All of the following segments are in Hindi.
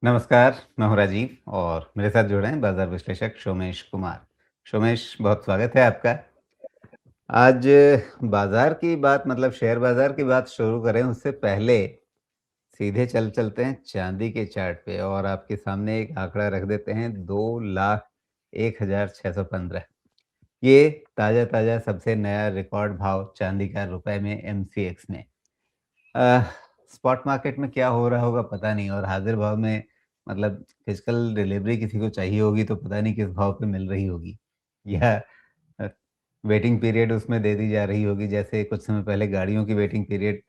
नमस्कार, मैं हूँ राजीव और मेरे साथ जुड़े हैं बाज़ार विश्लेषक सोमेश कुमार। सोमेश, बहुत स्वागत है आपका। आज बाज़ार की बात मतलब शेयर बाज़ार की बात शुरू करें उससे पहले सीधे चलते हैं चाँदी के चार्ट पे और आपके सामने एक आंकड़ा रख देते हैं 2,01,615। ये ताज़ा-ताज़ा सबसे नया रिकॉर्ड भाव चाँदी का रुपए में एमसीएक्स में। अ, स्पॉट मार्केट में क्या हो रहा होगा पता नहीं और हाज़िर भाव में मतलब फिजिकल डिलीवरी किसी को चाहिए होगी तो पता नहीं किस भाव पे मिल रही होगी या अ, वेटिंग पीरियड उसमें दे दी जा रही होगी जैसे कुछ समय पहले गाड़ियों की वेटिंग पीरियड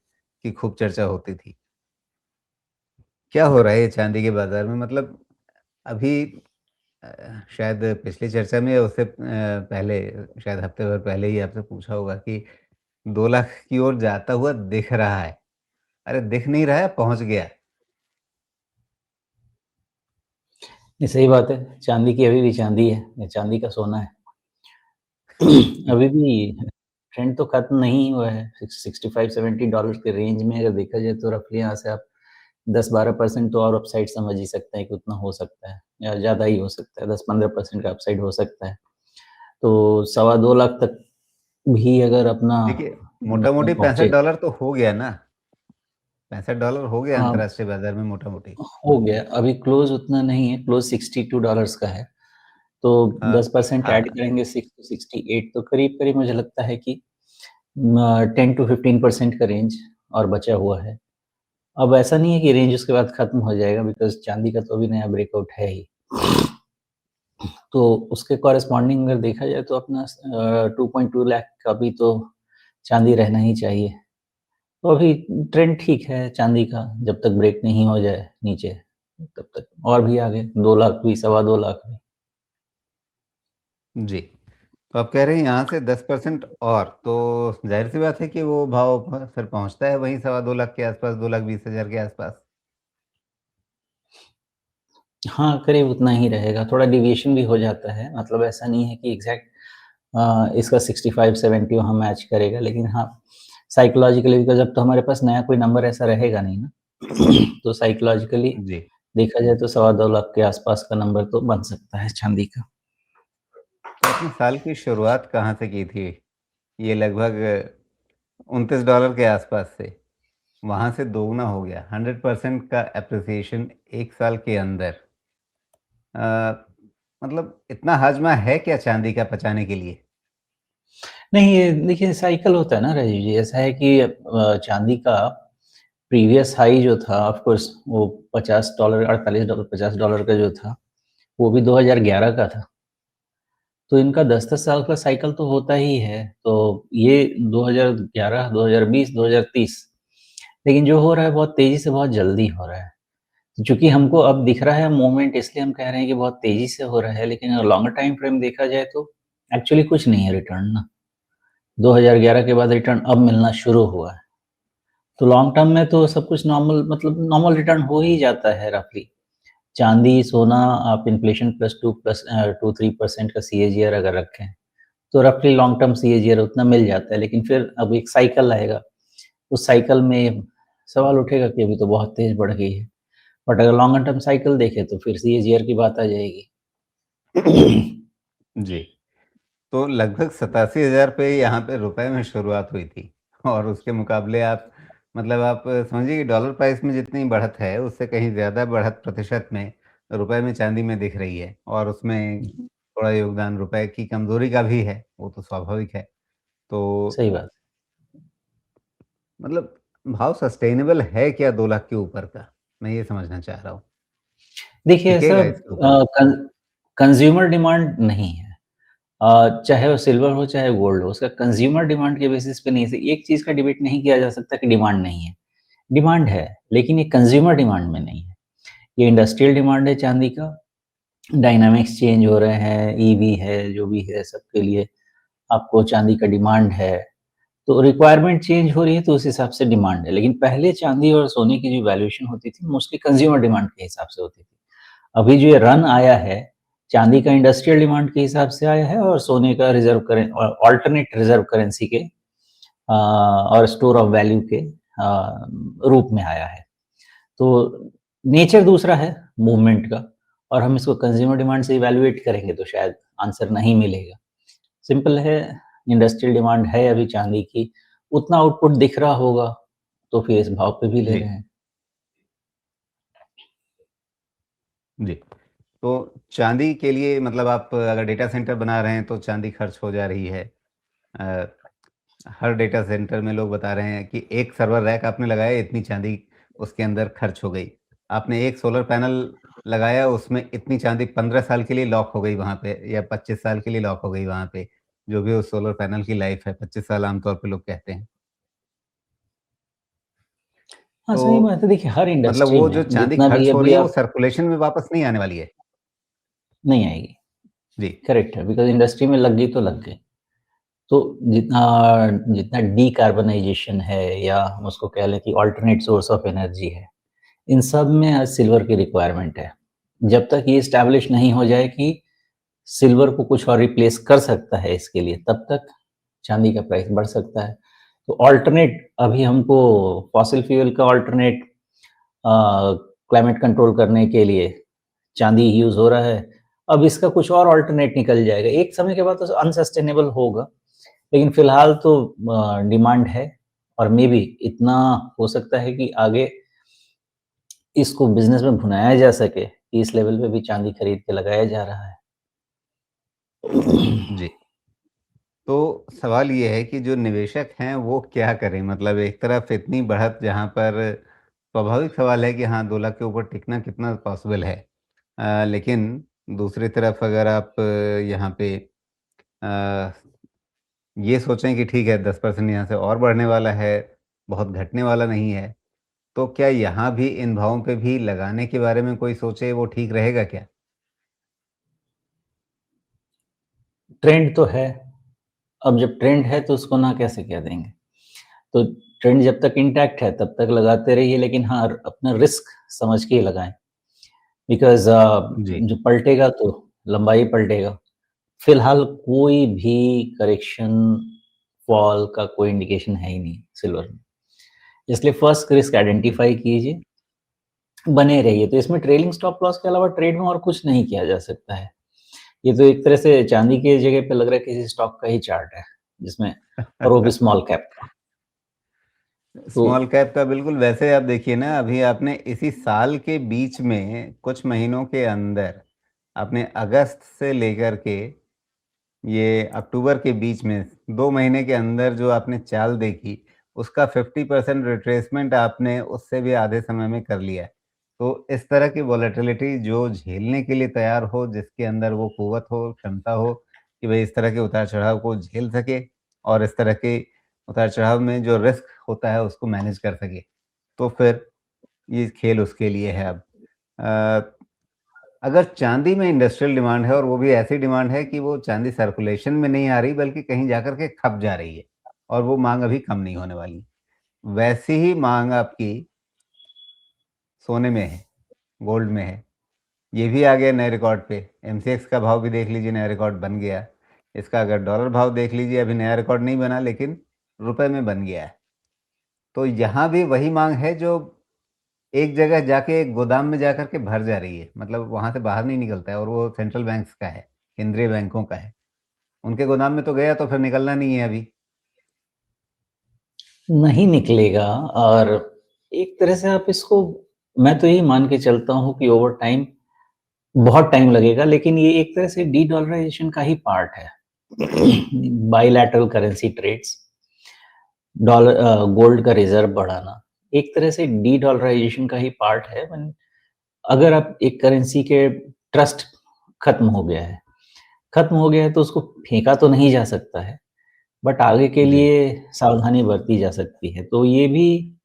की खूब चर्चा होती थी। क्या हो रहा है ये चाँदी के बाज़ार में? मतलब अभी शायद पिछली चर्चा में या उससे पहले शायद हफ्ते भर पहले ही आपसे पूछा होगा कि 2 लाख की ओर जाता हुआ दिख रहा है। अरे दिख नहीं रहा है, पहुँच गया। ये सही बात है। चांदी की अभी भी चांदी है, ये चांदी का सोना है। अभी भी ट्रेंड तो खत्म नहीं हुआ है। 65-70 डॉलर के रेंज में अगर देखा जाए तो रफली यहाँ से आप 10-12% तो और अपसाइड समझ ही सकते हैं कि उतना हो सकता है या ज़्यादा ही हो सकता है, 10-15% का अपसाइड हो सकता है। तो सवा 2 लाख तक भी अगर अपना देखिए, मोटा-मोटी मतलब पहुँचे $65 तो हो गया ना? $65 हो गया हाँ, अंतर्राष्ट्रीय बाज़ार में मोटा-मोटी। हो गया। अभी क्लोज़ उतना नहीं है, क्लोज़ 62 डॉलर्स का है। तो हाँ, 10% ऐड हाँ, करेंगे 6 टू 68 तो करीब-करीब मुझे लगता है कि 10 टू 15% का रेंज और बचा हुआ है। अब ऐसा नहीं है कि रेंज उसके बाद खत्म हो जाएगा बिकॉज़ चाँदी का तो अभी नया ब्रेकआउट है ही। तो उसके कॉरेस्पॉन्डिंग अगर देखा जाए तो अपना 2.2 लाख का भी तो चाँदी रहना ही चाहिए। तो अभी ट्रेंड ठीक है चाँदी का, जब तक ब्रेक नहीं हो जाए नीचे, तब तक और भी आगे 2 लाख भी, सवा 2 लाख भी। जी। तो आप कह रहे हैं यहाँ से 10% और, तो ज़ाहिर-सी बात है कि वो भाव फिर पहुँचता है वहीं सवा 2 लाख के आस-पास, 2,20,000 के आस-पास। हाँ, करीब उतना ही रहेगा, थोड़ा डेविएशन भी हो जाता है, मतलब ऐसा नहीं है कि एग्ज़ैक्ट इसका 65-70 वहाँ मैच करेगा, लेकिन हाँ, साइकोलॉजिकली बिकॉज़ अब तो हमारे पास नया कोई नंबर ऐसा रहेगा नहीं ना, तो साइकोलॉजिकली जी। देखा जाए तो सवा 2 लाख के आस-पास का नंबर तो बन सकता है चाँदी का। तो आपने साल की शुरुआत कहाँ से की थी? ये लगभग $29 के आस-पास से। वहाँ से दोगुना हो गया, 100% का एप्रिसिएशन 1 साल के अंदर। अ, मतलब इतना हाजमा है क्या चाँदी का पचाने के लिए? नहीं, ये देखिए साइकिल होता है ना राजीव जी, ऐसा है कि चाँदी का प्रीवियस हाई जो था ऑफ कोर्स वो $50 $48 $50 का जो था, वो भी 2011 का था। तो इनका 10-10 साल का साइकिल तो होता ही है। तो ये 2011, 2020, 2030 लेकिन जो हो रहा है बहुत तेज़ी से, बहुत जल्दी हो रहा है। चूँकि हमको अब दिख रहा है मूवमेंट इसलिए हम कह रहे हैं कि बहुत तेज़ी से हो रहा है, लेकिन अगर लॉन्गर टाइम फ्रेम देखा जाए तो एक्चुअली कुछ नहीं है रिटर्न ना। 2011 के बाद रिटर्न अब मिलना शुरू हुआ है। तो लॉन्ग टर्म में तो सब कुछ नॉर्मल मतलब नॉर्मल रिटर्न हो ही जाता है रफ़ली। चाँदी, सोना आप इन्फ्लेशन प्लस 2-3% का सीएजीआर अगर रखें तो रफली लॉन्ग टर्म सीएजीआर उतना मिल जाता है, लेकिन फिर अब एक साइकिल आएगा, उस साइकिल में सवाल उठेगा कि अभी तो बहुत तेज़ बढ़ गई है। बट अगर लॉन्गर टर्म साइकिल देखें तो फिर सीएजीआर की बात आ जाएगी। जी। तो लगभग 87,000 पे यहाँ पे रुपए में शुरुआत हुई थी और उसके मुकाबले आप मतलब आप समझिए कि डॉलर प्राइस में जितनी बढ़त है, उससे कहीं ज़्यादा बढ़त प्रतिशत में रुपए में, चाँदी में दिख रही है और उसमें थोड़ा योगदान रुपए की कमज़ोरी का भी है, वो तो स्वाभाविक है। तो सही बात। मतलब भाव सस्टेनेबल है क्या 2 लाख के ऊपर का? मैं ये समझना चाह रहा हूँ। देखिए ऐसा टिकेगा इसके ऊपर? कंज़्यूमर डिमांड नहीं है। चाहे वो सिल्वर हो, चाहे गोल्ड हो, उसका कंज़्यूमर डिमांड के बेसिस पे नहीं है। एक चीज़ का डिबेट नहीं किया जा सकता कि डिमांड नहीं है। डिमांड है, लेकिन ये कंज़्यूमर डिमांड में नहीं है। ये इंडस्ट्रियल डिमांड है चाँदी का, डायनामिक्स चेंज हो रहे हैं, ईवी है, जो भी है सबके लिए आपको चाँदी का डिमांड है। तो रिक्वायरमेंट चेंज हो रही है तो उस हिसाब से डिमांड है। लेकिन पहले चाँदी और सोने की जो वैल्यूएशन होती थी मोस्टली कंज़्यूमर डिमांड के हिसाब से होती थी। अभी जो ये रन आया है, चाँदी का इंडस्ट्रियल डिमांड के हिसाब से आया है और सोने का अल्टरनेट रिज़र्व करेंसी के और स्टोर ऑफ वैल्यू के रूप में आया है। तो नेचर दूसरा है मूवमेंट का, और हम इसको कंज्यूमर डिमांड से इवैल्यूएट करेंगे तो शायद आंसर नहीं मिलेगा। सिंपल है, इंडस्ट्रियल डिमांड है अभी चाँदी की, उतना आउटपुट दिख रहा होगा, तो फिर इस भाव पे भी ले जी, रहे हैं। जी। तो चाँदी के लिए मतलब आप अगर डेटा सेंटर बना रहे हैं तो चाँदी खर्च हो जा रही है। अ, हर डेटा सेंटर में लोग बता रहे हैं कि एक सर्वर रैक आपने लगाया इतनी चाँदी उसके अंदर खर्च हो गई। आपने एक सोलर पैनल लगाया उसमें इतनी चाँदी 15 साल के लिए लॉक हो गई वहाँ पे या 25 साल के लिए लॉक हो गई वहाँ पे। जो भी उस सोलर पैनल की लाइफ़ है 25 साल आमतौर पे लोग कहते हैं। हाँ, सही तो बात है। देखिए, हर मतलब इंडस्ट्री वो जो में चाँदी जितना भी खर्च हो अभी रही है वो आप सर्कुलेशन में वापस नहीं आने वाली है। नहीं आएगी, जी, करेक्ट है, बिकॉज़ इंडस्ट्री में लग गई तो लग गई। तो जितना जितना डिकार्बनाइज़ेशन है या हम उसको कह लें कि अल्टरनेट सोर्स ऑफ एनर्जी है, इन सब में आज सिल्वर की रिक्वायरमेंट है। जब तक ये एस्टैब्लिश नहीं हो जाए कि सिल्वर को कुछ और रिप्लेस कर सकता है इसके लिए, तब तक चाँदी का प्राइस बढ़ सकता है। तो अल्टरनेट अभी हमको फॉसिल फ्यूल का अल्टरनेट क्लाइमेट कंट्रोल करने के लिए चाँदी यूज़ हो रहा है। अब इसका कुछ और अल्टरनेट निकल जाएगा। एक समय के बाद तो अनसस्टेनेबल होगा, लेकिन फ़िलहाल तो डिमांड है और मेबी इतना हो सकता है कि आगे इसको बिज़नेस में भुनाया जा सके, कि इस लेवल पे भी चाँदी खरीद के लगाया जा रहा है। जी। तो सवाल ये है कि जो निवेशक हैं वो क्या करें? मतलब एक तरफ इतनी बढ़त जहाँ पर स्वाभाविक सवाल है कि हाँ, 2 लाख के ऊपर टिकना कितना पॉसिबल है। लेकिन दूसरी तरफ अगर आप यहाँ पे अ, ये सोचें कि ठीक है 10% यहाँ से और बढ़ने वाला है, बहुत घटने वाला नहीं है, तो क्या यहाँ भी इन भावों पे भी लगाने के बारे में कोई सोचे वो ठीक रहेगा क्या? ट्रेंड तो है, अब जब ट्रेंड है तो उसको ना कैसे कह देंगे। तो ट्रेंड जब तक इंटैक्ट है तब तक लगाते रहिए, लेकिन हाँ, अपना रिस्क समझ के ही लगाएँ। बिकॉज़ जी, जो पलटेगा तो लंबा ही पलटेगा। फिलहाल कोई भी करेक्शन फॉल का कोई इंडिकेशन है ही नहीं सिल्वर में। इसलिए फर्स्ट रिस्क जी। आइडेंटिफाई कीजिए, बने रहिए। तो इसमें ट्रेलिंग स्टॉप लॉस के अलावा ट्रेड में और कुछ नहीं किया जा सकता है। ये तो एक तरह से चाँदी की जगह पे लग रहा है किसी स्टॉक का ही चार्ट है, जिसमें और वो भी स्मॉल कैप का। तो स्मॉल कैप का बिल्कुल वैसे आप देखिए ना अभी आपने इसी साल के बीच में कुछ महीनों के अंदर आपने अगस्त से लेकर के ये अक्टूबर के बीच में 2 महीने के अंदर जो आपने चाल देखी, उसका 50% रिट्रेसमेंट आपने उससे भी आधे समय में कर लिया है। तो इस तरह की वोलेटिलिटी जो झेलने के लिए तैयार हो, जिसके अंदर वो कुव्वत हो, क्षमता हो कि भई इस तरह के उतार-चढ़ाव को झेल सके और इस तरह के उतार-चढ़ाव में जो रिस्क होता है उसको मैनेज कर सके। तो फिर ये खेल उसके लिए है अब। अ, अगर चाँदी में इंडस्ट्रियल डिमांड है और वो भी ऐसी डिमांड है कि वो चाँदी सर्कुलेशन में नहीं आ रही बल्कि कहीं जाकर के खप जा रही है और वो माँग अभी कम नहीं होने वाली। वैसी ही माँग आपकी सोने में है, गोल्ड में है। ये भी आ गया नए रिकॉर्ड पे। एमसीएक्स का भाव भी देख लीजिए नया रिकॉर्ड बन गया। इसका अगर डॉलर भाव देख लीजिए अभी नया रिकॉर्ड नहीं बना लेकिन रुपए में बन गया है। तो यहाँ भी वही माँग है जो एक जगह जाके एक गोदाम में जाकर के भर जा रही है। मतलब वहाँ से बाहर नहीं निकलता है और वो सेंट्रल बैंक्स का है, केंद्रीय बैंकों का है। उनके गोदाम में तो गया तो फिर निकलना नहीं है अभी। नहीं निकलेगा, और एक तरह से आप इसको, मैं तो यही मान के चलता हूँ कि ओवर टाइम बहुत टाइम लगेगा, लेकिन ये एक तरह से डी-डॉलराइज़ेशन का ही पार्ट है। बाइलैटरल करेंसी ट्रेड्स, गोल्ड का रिज़र्व बढ़ाना, एक तरह से डी-डॉलराइज़ेशन का ही पार्ट है। अगर आप एक करेंसी के ट्रस्ट खत्म हो गया है, तो उसको फेंका तो नहीं जा सकता है, बट आगे के जी, लिए सावधानी बरती जा सकती है। तो ये भी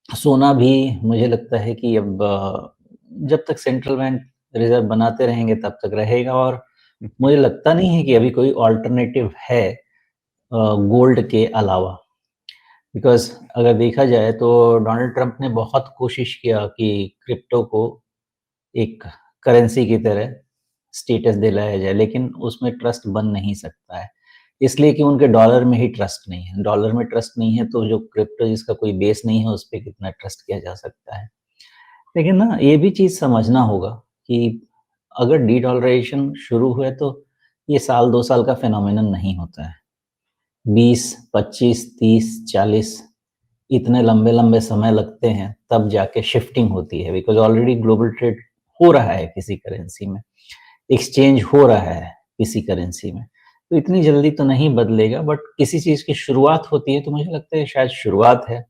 सोना भी मुझे लगता है कि अब जब तक सेंट्रल बैंक रिज़र्व बनाते रहेंगे तब तक रहेगा, और मुझे लगता नहीं है कि अभी कोई अल्टरनेटिव है गोल्ड के अलावा। बिकॉज़ अगर देखा जाए तो डोनाल्ड ट्रंप ने बहुत कोशिश किया कि क्रिप्टो को एक करेंसी की तरह स्टेटस दिलाया जाए, लेकिन उसमें ट्रस्ट बन नहीं सकता है। इसलिए कि उनके डॉलर में ही ट्रस्ट नहीं है। डॉलर में ट्रस्ट नहीं है तो जो क्रिप्टो जिसका कोई बेस नहीं है, उस पे कितना ट्रस्ट किया जा सकता है। लेकिन ना ये भी चीज़ समझना होगा कि अगर डीडॉलराइज़ेशन शुरू हुए तो ये साल 2 साल का फिनोमेनन नहीं होता है। 20, 25, 30, 40 इतने लंबे-लंबे समय लगते हैं, तब जाके शिफ्टिंग होती है बिकॉज़ ऑलरेडी ग्लोबल ट्रेड हो रहा है किसी करेंसी में, एक्सचेंज हो रहा है किसी करेंसी में। तो इतनी जल्दी तो नहीं बदलेगा बट किसी चीज़ की शुरुआत होती है तो मुझे लगता है शायद शुरुआत है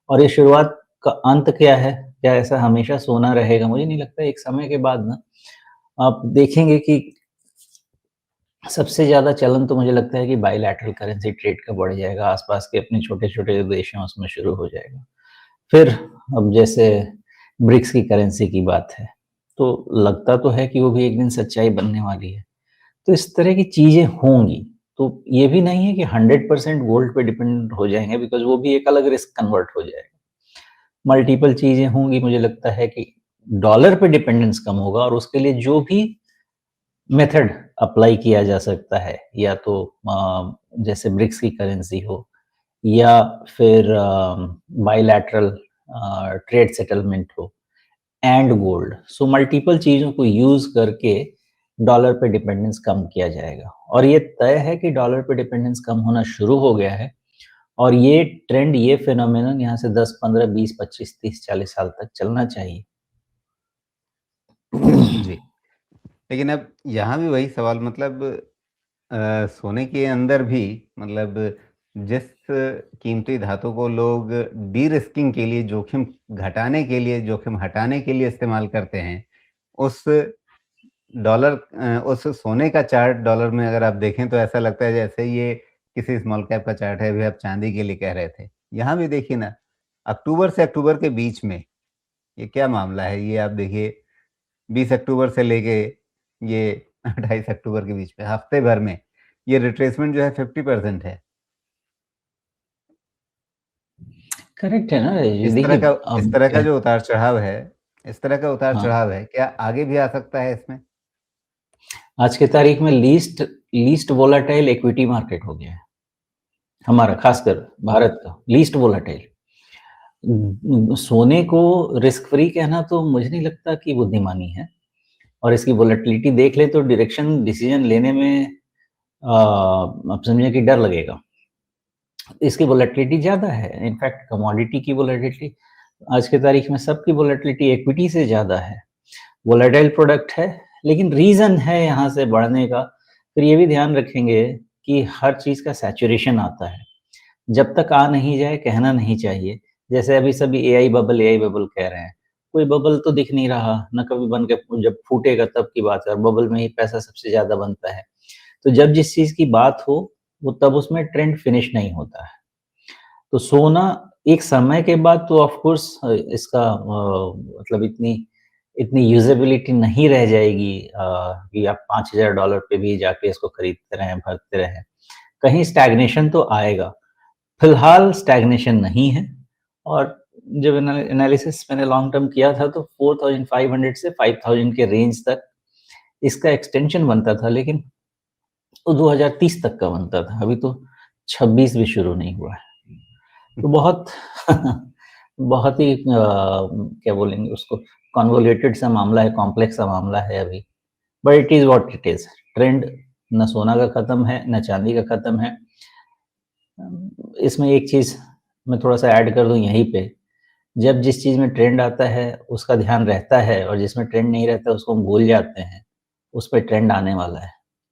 और ये शुरुआत का अंत क्या है? क्या ऐसा हमेशा सोना रहेगा? मुझे नहीं लगता एक समय के बाद ना आप देखेंगे कि सबसे ज़्यादा चलन तो मुझे लगता है कि बायलैटरल करेंसी ट्रेड का बढ़ जाएगा, आस-पास के अपने छोटे-छोटे जो देश हैं उसमें शुरू हो जाएगा। फिर अब जैसे ब्रिक्स की करेंसी की बात है, तो लगता तो है कि वो भी एक दिन सच्चाई बनने वाली है। तो इस तरह की चीज़ें होंगी, तो ये भी नहीं है कि 100% गोल्ड पे डिपेंडेंट हो जाएँगे बिकॉज़ वो भी एक अलग रिस्क कन्वर्ट हो जाएगा। मल्टीपल चीज़ें होंगी, मुझे लगता है कि डॉलर पे डिपेंडेंस कम होगा और उसके लिए जो भी मेथड अप्लाई किया जा सकता है या तो जैसे ब्रिक्स की करेंसी हो या फिर बायलैटरल ट्रेड सेटलमेंट हो एंड गोल्ड सो मल्टीपल चीज़ों को यूज़ करके डॉलर पे डिपेंडेंस कम किया जाएगा और ये तय है कि डॉलर पे डिपेंडेंस कम होना शुरू हो गया है और ये ट्रेंड ये फिनोमेनन यहाँ से 10, 15, 20, 25, 30, 40 साल तक चलना चाहिए। जी। लेकिन अब यहाँ भी वही सवाल मतलब सोने के अंदर भी मतलब जिस कीमती धातु को लोग डी-रिस्किंग के लिए, जोखिम घटाने के लिए, जोखिम हटाने के लिए इस्तेमाल करते हैं, उस उस सोने का चार्ट डॉलर में अगर आप देखें तो ऐसा लगता है जैसे ये किसी स्मॉल कैप का चार्ट है, अभी आप चाँदी के लिए कह रहे थे। यहाँ भी देखिए ना, अक्टूबर से अक्टूबर के बीच में ये क्या मामला है? ये आप देखिए 20 अक्टूबर से लेके ये 28 अक्टूबर के बीच में हफ्ते भर में ये रिट्रेसमेंट जो है 50% है। करेक्ट है ना ये इस तरह देखिए का इस अब तरह का क्या जो उतार-चढ़ाव है इस तरह का हाँ, उतार-चढ़ाव है, क्या आगे भी आ सकता है इसमें? आज के तारीख में least least volatile equity market हो गया है, हमारा खासकर भारत का लीस्ट वोलेटाइल। सोने को रिस्क फ्री कहना तो मुझे नहीं लगता कि बुद्धिमानी है और इसकी वोलेटिलिटी देख लें तो डायरेक्शन डिसीजन लेने में आप समझिए कि डर लगेगा। इसकी वोलेटिलिटी ज़्यादा है, इनफैक्ट कमोडिटी की वोलेटिलिटी आज की तारीख में सबकी वोलेटिलिटी इक्विटी से ज़्यादा है। वोलेटाइल प्रोडक्ट है, लेकिन रीज़न है यहाँ से बढ़ने का, फिर ये भी ध्यान रखेंगे कि हर चीज़ का सैचुरेशन आता है। जब तक आ नहीं जाए कहना नहीं चाहिए। जैसे अभी सभी एआई बबल कह रहे हैं। कोई बबल तो दिख नहीं रहा, ना कभी बन के जब फूटेगा तब की बात है और बबल में ही पैसा सबसे ज़्यादा बनता है। तो जब जिस चीज़ की बात हो, वो तब उसमें ट्रेंड फिनिश नहीं होता है। तो सोना एक समय के बाद तो ऑफ कोर्स इसका मतलब इतनी इतनी यूज़ेबिलिटी नहीं रह जाएगी कि आप $5000 पे भी जाके इसको खरीदते रहें, भरते रहें। कहीं स्टैग्नेशन तो आएगा। फिलहाल स्टैग्नेशन नहीं है और जब एनालिसिस मैंने लॉन्ग टर्म किया था तो 4500 से 5000 के रेंज तक इसका एक्सटेंशन बनता था लेकिन वो 2030 तक का बनता था। अभी तो 26 भी शुरू नहीं हुआ है। तो बहुत बहुत ही क्या बोलेंगे उसको कन्वोल्यूटेड सा मामला है, कॉम्प्लेक्स सा मामला है अभी। But it is what it is. Trend ना सोना का खत्म है, ना चांदी का खत्म है। इसमें एक चीज़ मैं थोड़ा-सा ऐड कर दूँ यहीं पे, जब जिस चीज़ में ट्रेंड आता है, उसका ध्यान रहता है और जिसमें ट्रेंड नहीं रहता, उसको हम भूल जाते हैं, उस पे ट्रेंड आने वाला है।